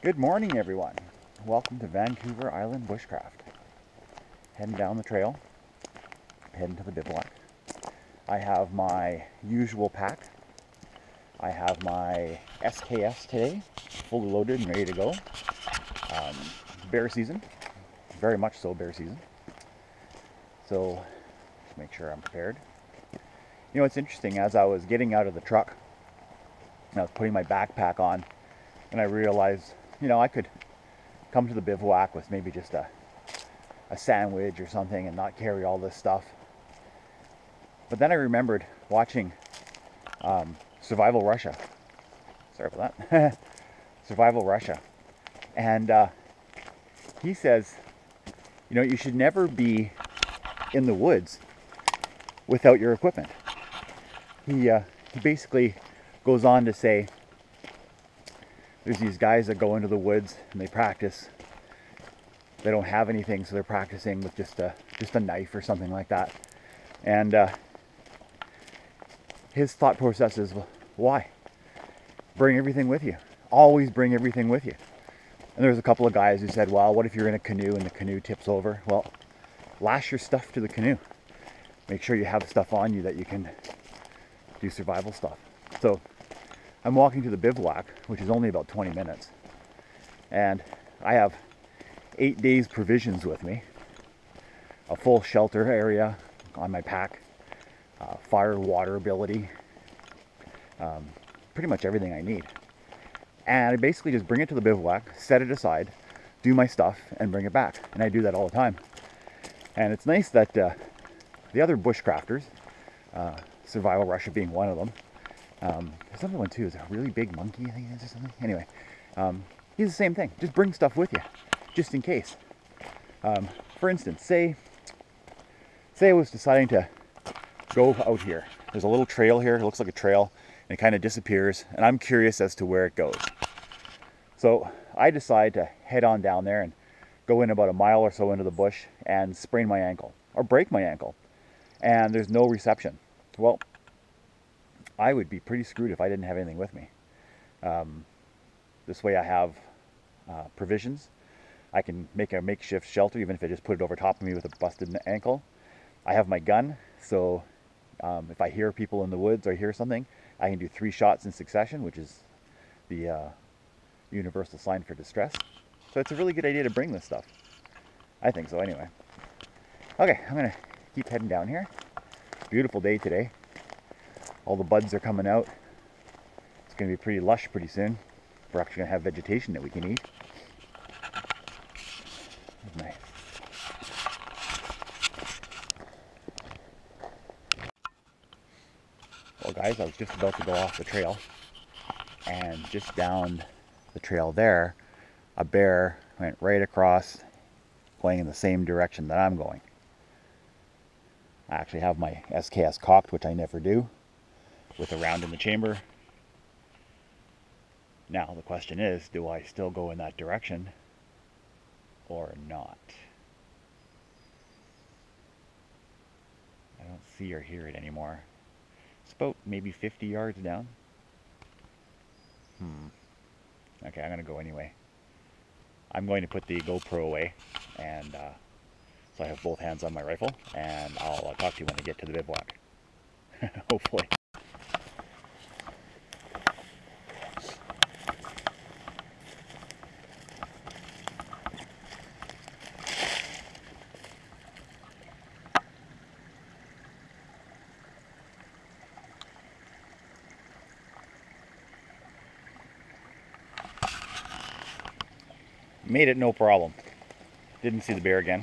Good morning, everyone. Welcome to Vancouver Island Bushcraft. Heading down the trail, heading to the bivouac. I have my usual pack. I have my SKS today, fully loaded and ready to go. Bear season, very much so bear season. So, just make sure I'm prepared. You know, it's interesting, as I was getting out of the truck, and I was putting my backpack on, and I realized, you know, I could come to the bivouac with maybe just a sandwich or something and not carry all this stuff. But then I remembered watching Survival Russia. Sorry about that. Survival Russia. And he says, you know, you should never be in the woods without your equipment. He basically goes on to say, there's these guys that go into the woods and they practice. They don't have anything, so they're practicing with just a knife or something like that. And his thought process is, well, why? Bring everything with you. Always bring everything with you. And there's a couple of guys who said, well, what if you're in a canoe and the canoe tips over? Well, lash your stuff to the canoe. Make sure you have stuff on you that you can do survival stuff. So I'm walking to the bivouac, which is only about 20 minutes. And I have 8 days provisions with me. A full shelter area on my pack. Fire, water ability. Pretty much everything I need. And I basically just bring it to the bivouac, set it aside, do my stuff, and bring it back. And I do that all the time. And it's nice that the other bushcrafters, Survival Russia being one of them, there's another one too, is a really big monkey, I think it is, or something. Anyway, he's the same thing. Just bring stuff with you, just in case. For instance, say I was deciding to go out here. There's a little trail here, it looks like a trail, and it kind of disappears, and I'm curious as to where it goes. So I decide to head on down there and go in about a mile or so into the bush and sprain my ankle, or break my ankle, and there's no reception. Well, I would be pretty screwed if I didn't have anything with me. This way I have provisions. I can make a makeshift shelter, even if I just put it over top of me with a busted ankle. I have my gun, so if I hear people in the woods or hear something, I can do 3 shots in succession, which is the universal sign for distress. So it's a really good idea to bring this stuff. I think so anyway. Okay, I'm gonna keep heading down here. Beautiful day today. All the buds are coming out. It's going to be pretty lush pretty soon. We're actually going to have vegetation that we can eat. Nice. Well guys, I was just about to go off the trail, and just down the trail there, a bear went right across, going in the same direction that I'm going. I actually have my SKS cocked, which I never do, with a round in the chamber. Now the question is, do I still go in that direction or not? I don't see or hear it anymore. It's about maybe 50 yards down. Okay, I'm gonna go anyway. I'm going to put the GoPro away, and so I have both hands on my rifle, and I'll talk to you when I get to the bivouac. Hopefully. Made it no problem. Didn't see the bear again.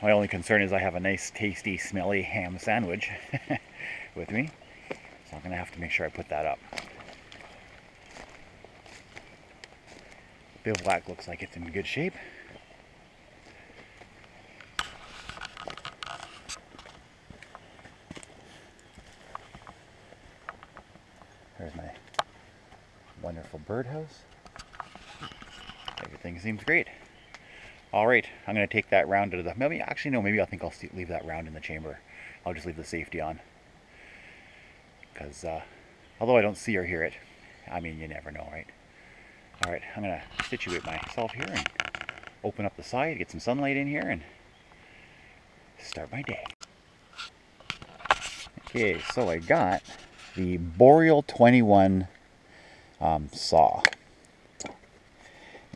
My only concern is I have a nice, tasty, smelly ham sandwich with me. So I'm going to have to make sure I put that up. Bivouac looks like it's in good shape. There's my wonderful birdhouse. Everything seems great. Alright, I'm going to take that round to the... Maybe I think I'll leave that round in the chamber. I'll just leave the safety on. Because, although I don't see or hear it, I mean, you never know, right? All right, I'm gonna situate myself here and open up the side, get some sunlight in here, and start my day. Okay, so I got the Boreal 21 saw.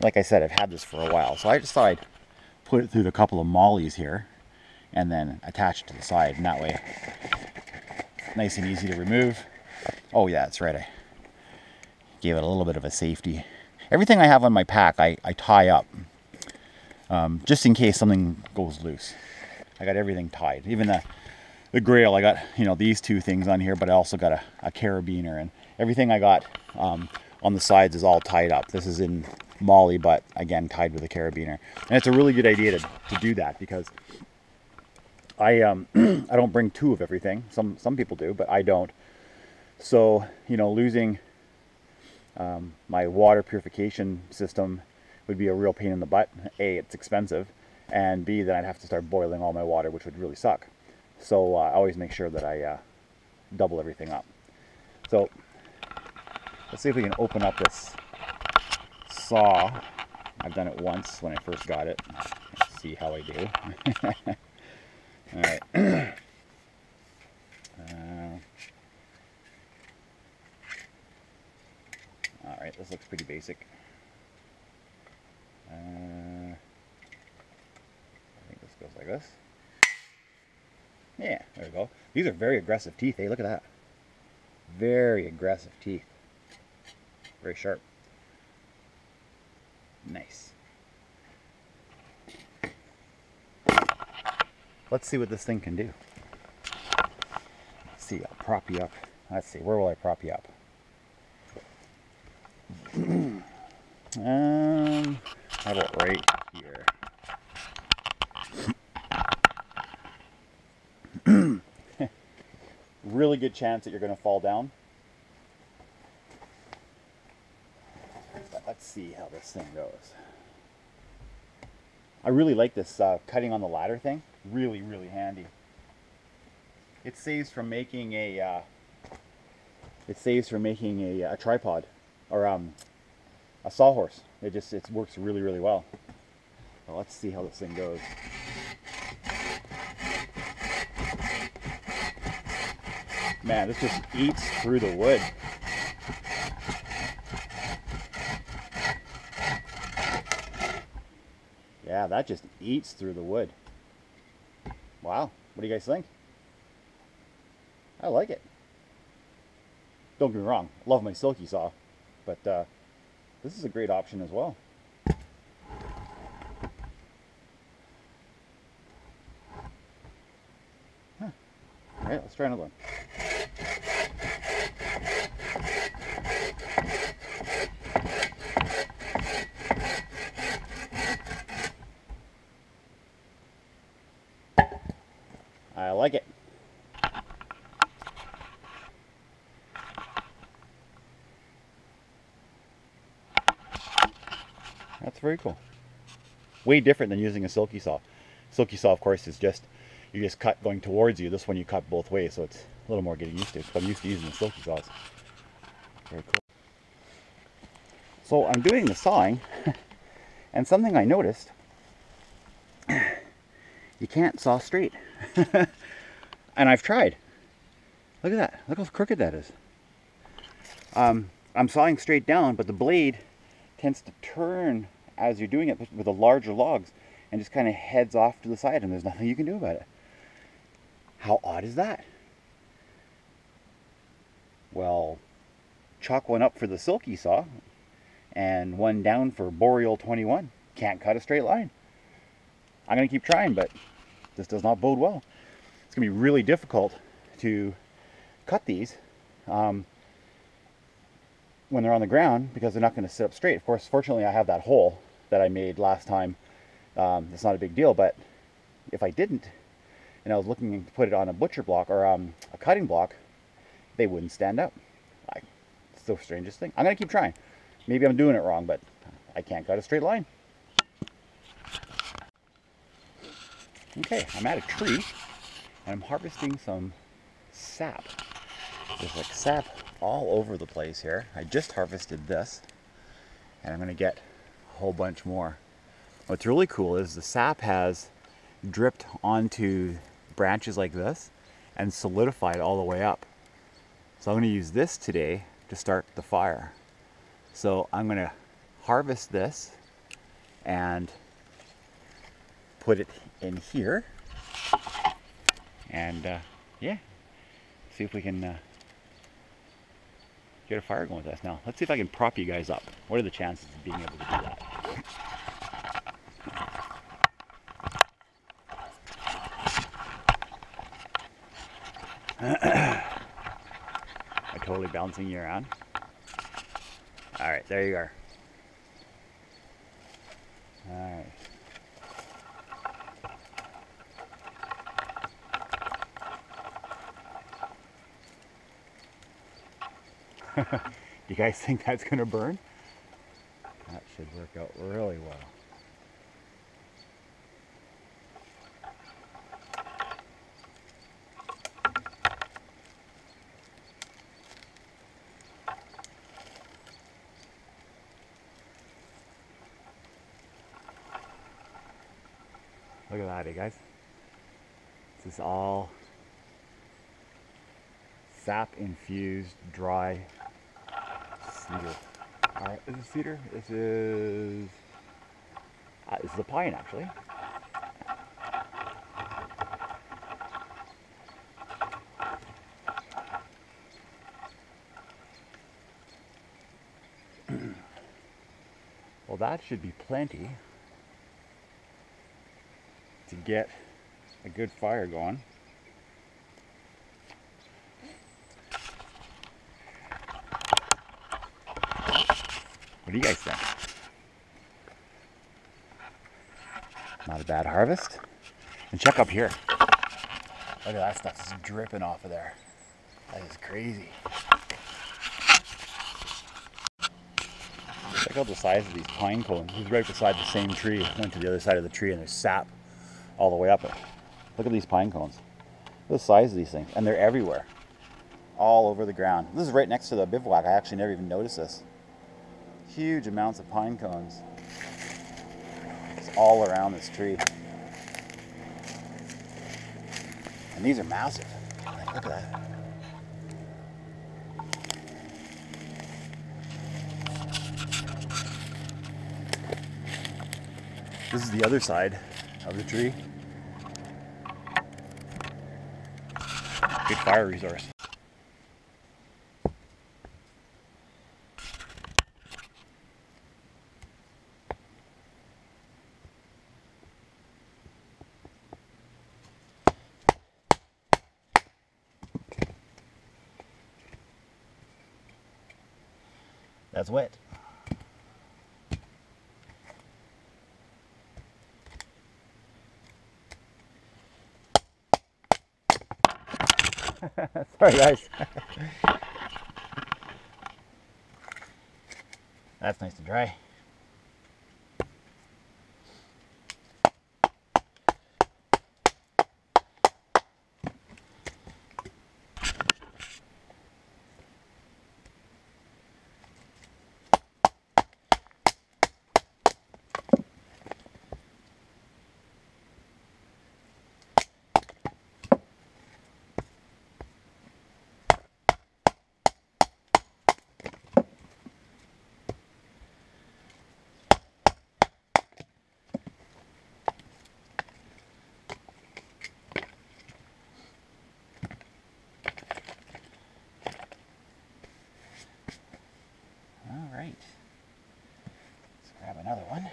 Like I said, I've had this for a while, so I just thought I'd put it through a couple of mollies here and then attach it to the side, and that way nice and easy to remove. Oh yeah, that's right, I gave it a little bit of a safety. Everything I have on my pack I tie up, just in case something goes loose. I got everything tied, even the grail. I got, you know, these two things on here, but I also got a carabiner, and everything I got on the sides is all tied up. This is in molly, but again tied with a carabiner, and it's a really good idea to do that, because I I don't bring two of everything. Some people do, but I don't. So, you know, losing my water purification system would be a real pain in the butt. A, it's expensive, and B, then I'd have to start boiling all my water, which would really suck. So I always make sure that I double everything up. So let's see if we can open up this saw. I've done it once when I first got it. Let's see how I do. All right. All right, this looks pretty basic. I think this goes like this. Yeah, there we go. These are very aggressive teeth, eh? Look at that. Very aggressive teeth. Very sharp. Nice. Let's see what this thing can do. Let's see, I'll prop you up. Let's see, where will I prop you up? How about right here? Really good chance that you're going to fall down. But let's see how this thing goes. I really like this cutting on the ladder thing. Really, really handy. It saves from making a tripod or a sawhorse. It works really, really well. Well, let's see how this thing goes. Man, this just eats through the wood. Yeah, that just eats through the wood. Wow, what do you guys think? I like it. Don't get me wrong, I love my silky saw, but this is a great option as well. Huh. All right, let's try another one. I like it. That's very cool. Way different than using a silky saw. Silky saw, of course, is just, you just cut going towards you. This one you cut both ways, so it's a little more getting used to. I'm used to using the silky saws. Very cool. So I'm doing the sawing, and something I noticed, you can't saw straight. And I've tried. Look at that. Look how crooked that is. I'm sawing straight down, but the blade tends to turn as you're doing it with the larger logs and just kind of heads off to the side, and there's nothing you can do about it. How odd is that? Well, chalk one up for the silky saw and one down for Boreal 21. Can't cut a straight line. I'm going to keep trying, but this does not bode well. It's going to be really difficult to cut these when they're on the ground, because they're not going to sit up straight. Of course, fortunately, I have that hole that I made last time. It's not a big deal, but if I didn't, and I was looking to put it on a butcher block or a cutting block, they wouldn't stand up. It's the strangest thing. I'm going to keep trying. Maybe I'm doing it wrong, but I can't cut a straight line. Okay, I'm at a tree, and I'm harvesting some sap. There's like sap all over the place here. I just harvested this, And I'm going to get a whole bunch more. What's really cool is the sap has dripped onto branches like this and solidified all the way up. So I'm going to use this today to start the fire. So I'm going to harvest this and put it in here, and yeah, see if we can get a fire going with us. Now let's see if I can prop you guys up. What are the chances of being able to do that? I'm totally bouncing you around. All right, there you are. All right. Do you guys think that's going to burn? That should work out really well. Look at that, guys. This is all sap infused dry cedar. Alright, is this cedar? This is a pine, actually. Well, that should be plenty to get a good fire going. What do you guys think? Not a bad harvest. And check up here. Look at that stuff just dripping off of there. That is crazy. Check out the size of these pine cones. This is right beside the same tree. Went to the other side of the tree and there's sap all the way up it. Look at these pine cones. Look at the size of these things. And they're everywhere. All over the ground. This is right next to the bivouac. I actually never even noticed this. Huge amounts of pine cones. It's all around this tree. And these are massive. Like, look at that. This is the other side of the tree. Good fire resource. That's wet. Sorry guys. That's nice and dry. All right, let's grab another one.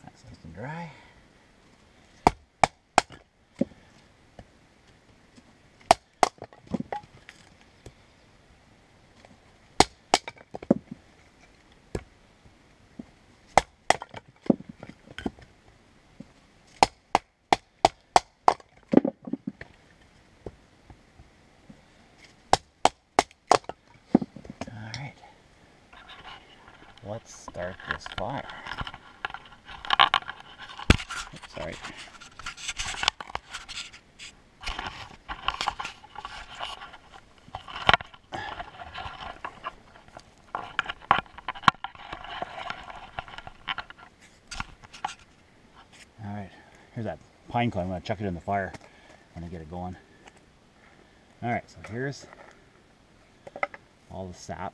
That's nice and dry. let's start this fire. Oops, sorry. Alright, here's that pine cone. I'm going to chuck it in the fire when I get it going. Alright, so here's all the sap.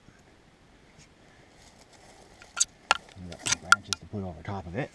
We've got some branches to put over top of it.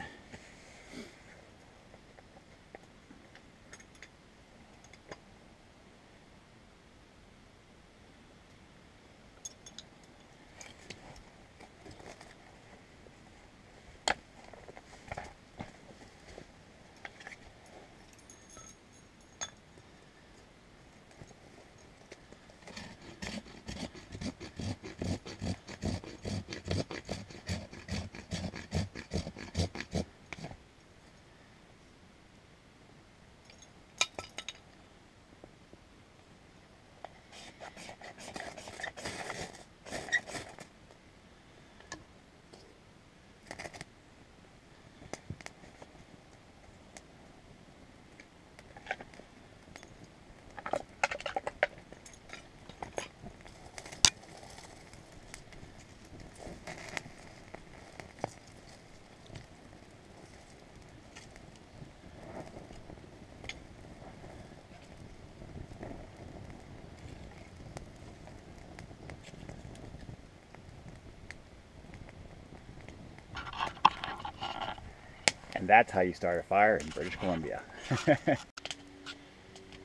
And that's how you start a fire in British Columbia.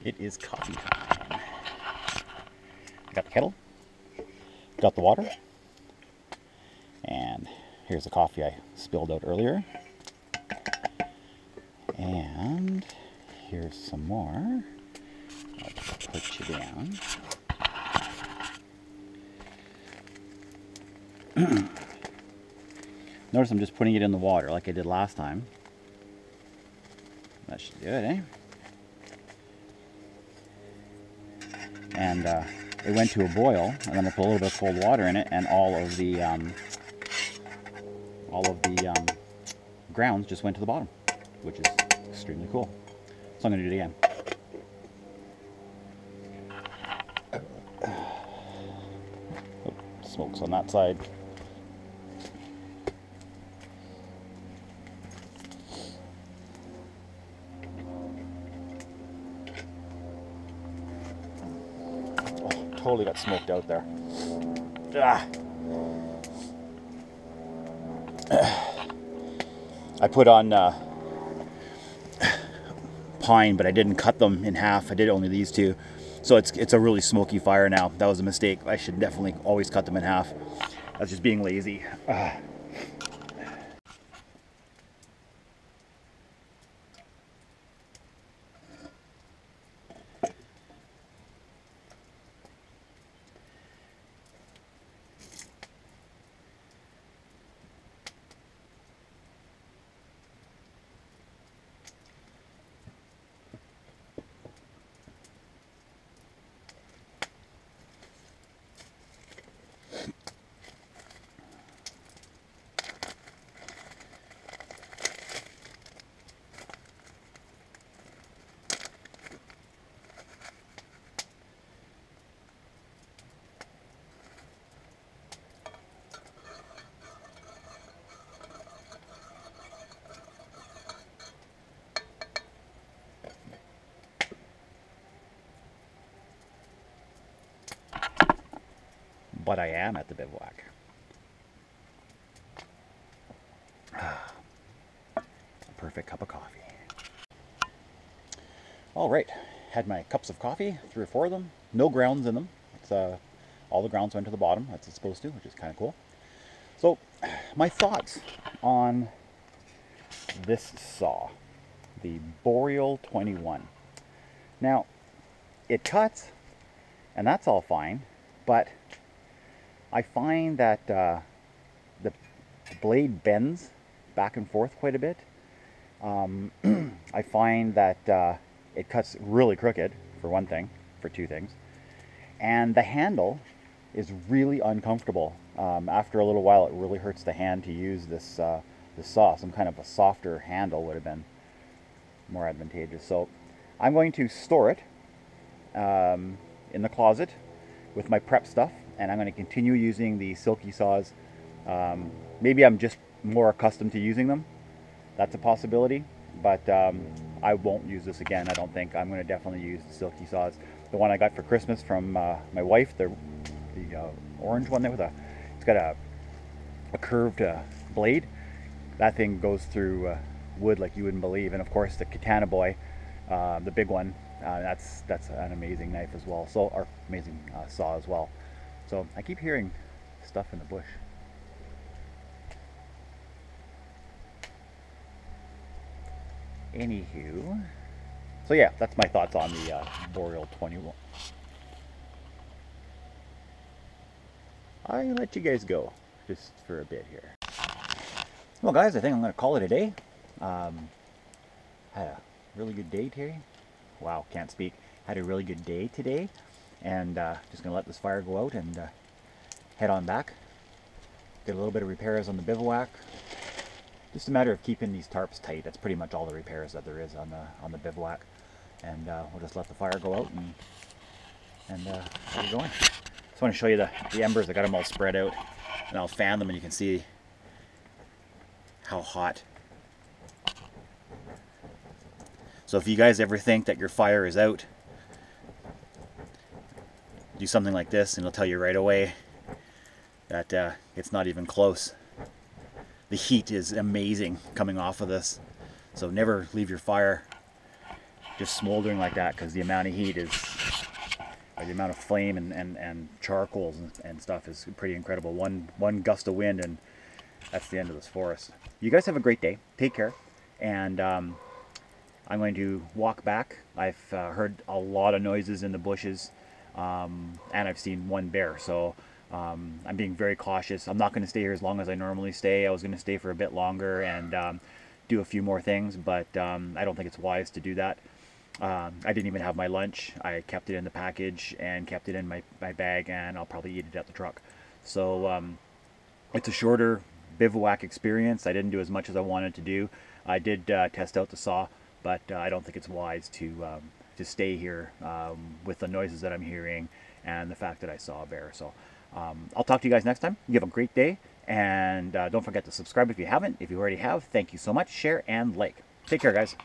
It is coffee time. Got the kettle, got the water, and here's the coffee I spilled out earlier. And here's some more. I'll just put you down. Notice I'm just putting it in the water like I did last time. That should do it, eh? And it went to a boil, and then I put a little bit of cold water in it, and all of the grounds just went to the bottom, which is extremely cool. So I'm going to do it again. Oh, smoke's on that side. Totally got smoked out there. I put on pine, but I didn't cut them in half. I did only these two. So it's a really smoky fire now. That was a mistake. I should definitely always cut them in half. That's just being lazy. But I am at the Bivouac. Perfect cup of coffee. All right, had my cups of coffee, 3 or 4 of them. No grounds in them. It's, all the grounds went to the bottom, as it's supposed to, which is kind of cool. So, my thoughts on this saw, the Boreal 21. Now, it cuts, and that's all fine, but I find that the blade bends back and forth quite a bit. I find that it cuts really crooked, for one thing, for 2 things. And the handle is really uncomfortable. After a little while, it really hurts the hand to use this saw. Some kind of a softer handle would have been more advantageous. So I'm going to store it in the closet with my prep stuff, and I'm going to continue using the silky saws. Maybe I'm just more accustomed to using them. That's a possibility, but I won't use this again. I don't think. I'm going to definitely use the silky saws. The one I got for Christmas from my wife, the orange one there with it's got a curved blade. That thing goes through wood like you wouldn't believe. And of course the Katana Boy, the big one, that's an amazing knife as well. So, or amazing saw as well. So I keep hearing stuff in the bush. Anywho, so yeah, that's my thoughts on the Boreal 21. I'll let you guys go just for a bit here. Well guys, I think I'm going to call it a day. Had a really good day today. Wow, can't speak. Had a really good day today, and just going to let this fire go out and head on back. Did a little bit of repairs on the bivouac. Just a matter of keeping these tarps tight. That's pretty much all the repairs that there is on the bivouac. And we'll just let the fire go out and get going. Just want to show you the embers. I got them all spread out, and I'll fan them, and you can see how hot. So if you guys ever think that your fire is out, do something like this, and it'll tell you right away that it's not even close. The heat is amazing coming off of this. So never leave your fire just smoldering like that, because the amount of heat is, or the amount of flame and charcoals and stuff is pretty incredible. One gust of wind and that's the end of this forest. You guys have a great day. Take care. And I'm going to walk back. I've heard a lot of noises in the bushes, and I've seen one bear. So I'm being very cautious. I'm not going to stay here as long as I normally stay. I was going to stay for a bit longer and do a few more things, but I don't think it's wise to do that. I didn't even have my lunch. I kept it in the package and kept it in my bag, and I'll probably eat it at the truck. So it's a shorter bivouac experience. I didn't do as much as I wanted to do. I did test out the saw, but I don't think it's wise to stay here with the noises that I'm hearing and the fact that I saw a bear. So I'll talk to you guys next time. You have a great day, and don't forget to subscribe if you haven't. If you already have, thank you so much. Share and like. Take care, guys.